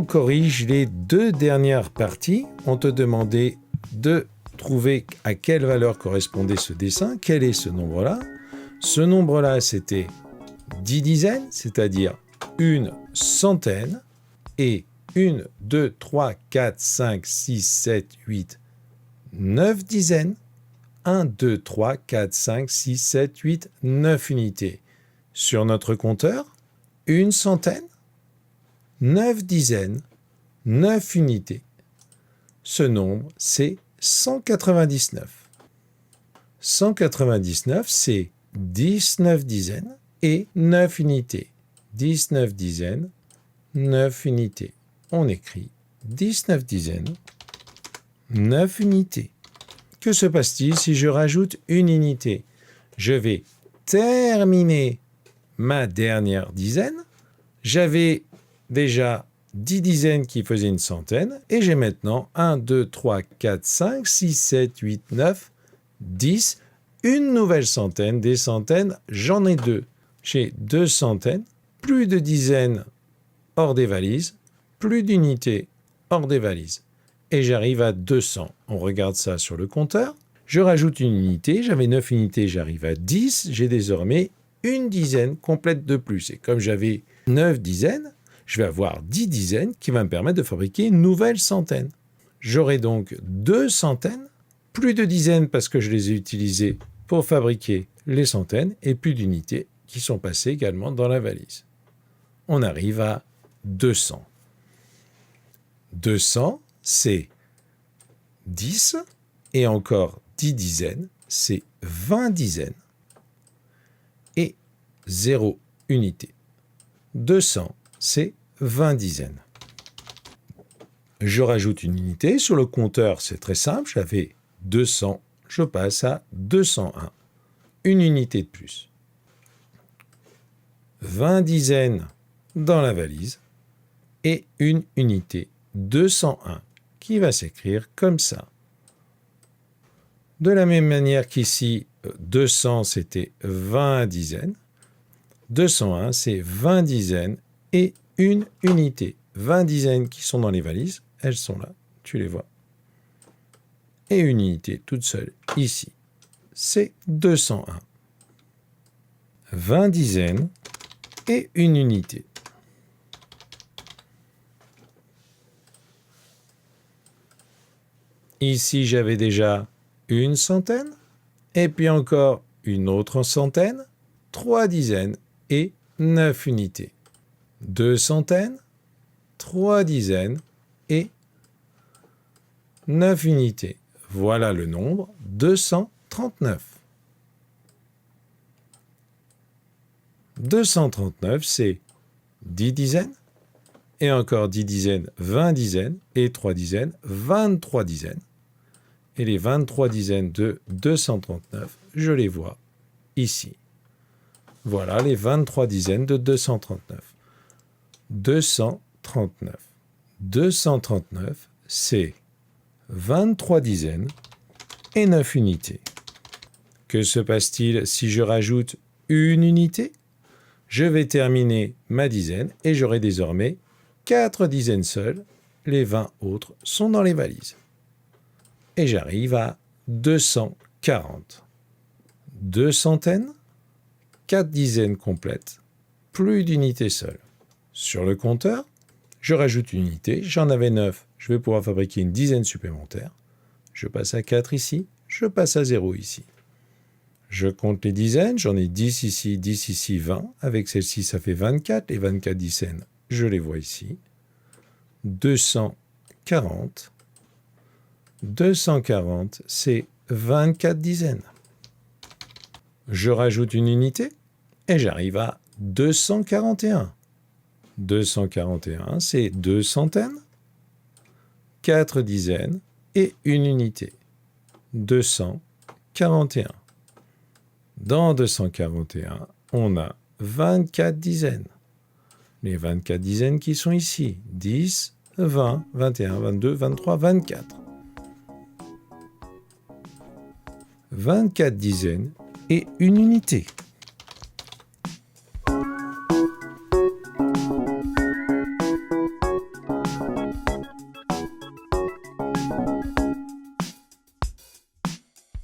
corrige les deux dernières parties. On te demandait de trouver à quelle valeur correspondait ce dessin. Quel est ce nombre-là? Ce nombre-là, c'était 10 dizaines, c'est-à-dire une centaine, et 1, 2, 3, 4, 5, 6, 7, 8, 9 dizaines. 1, 2, 3, 4, 5, 6, 7, 8, 9 unités. Sur notre compteur, une centaine, 9 dizaines, 9 unités. Ce nombre, c'est 199. 199, c'est 19 dizaines et 9 unités. 19 dizaines, 9 unités. On écrit 19 dizaines, 9 unités. Que se passe-t-il si je rajoute une unité? Je vais terminer ma dernière dizaine. J'avais déjà 10 dizaines qui faisaient une centaine. Et j'ai maintenant 1, 2, 3, 4, 5, 6, 7, 8, 9, 10. Une nouvelle centaine. Des centaines, j'en ai deux. J'ai 2 centaines, plus de dizaines hors des valises, plus d'unités hors des valises. Et j'arrive à 200. On regarde ça sur le compteur. Je rajoute une unité. J'avais 9 unités, j'arrive à 10. J'ai désormais une dizaine complète de plus. Et comme j'avais 9 dizaines, je vais avoir 10 dizaines qui va me permettre de fabriquer une nouvelle centaine. J'aurai donc 2 centaines, plus de dizaines parce que je les ai utilisées pour fabriquer les centaines, et plus d'unités qui sont passées également dans la valise. On arrive à 200. 200, c'est 10, et encore 10 dizaines, c'est 20 dizaines, et 0 unité. 200, c'est 20 dizaines. Je rajoute une unité. Sur le compteur, c'est très simple. J'avais 200, je passe à 201. Une unité de plus. 20 dizaines dans la valise et une unité, 201, qui va s'écrire comme ça. De la même manière qu'ici, 200, c'était 20 dizaines. 201, c'est 20 dizaines et une unité. 20 dizaines qui sont dans les valises, elles sont là, tu les vois. Et une unité toute seule, ici, c'est 201. 20 dizaines et une unité. Ici, j'avais déjà une centaine, et puis encore une autre centaine, 3 dizaines et 9 unités. 2 centaines, 3 dizaines et 9 unités. Voilà le nombre 239. 239, c'est 10 dizaines, et encore 10 dizaines, 20 dizaines, et 3 dizaines, 23 dizaines. Et les 23 dizaines de 239, je les vois ici. Voilà les 23 dizaines de 239. 239. 239, c'est 23 dizaines et 9 unités. Que se passe-t-il si je rajoute une unité? Je vais terminer ma dizaine et j'aurai désormais 4 dizaines seules. Les 20 autres sont dans les valises. Et j'arrive à 240. 2 centaines, 4 dizaines complètes, plus d'unités seules. Sur le compteur, je rajoute une unité, j'en avais 9, je vais pouvoir fabriquer une dizaine supplémentaire. Je passe à 4 ici, je passe à 0 ici. Je compte les dizaines, j'en ai 10 ici, 20. Avec celle-ci, ça fait 24. Les 24 dizaines, je les vois ici. 240. 240, c'est 24 dizaines. Je rajoute une unité et j'arrive à 241. 241, c'est 2 centaines, 4 dizaines et une unité. 241. Dans 241, on a 24 dizaines. Les 24 dizaines qui sont ici. 10, 20, 21, 22, 23, 24. 24 dizaines et une unité.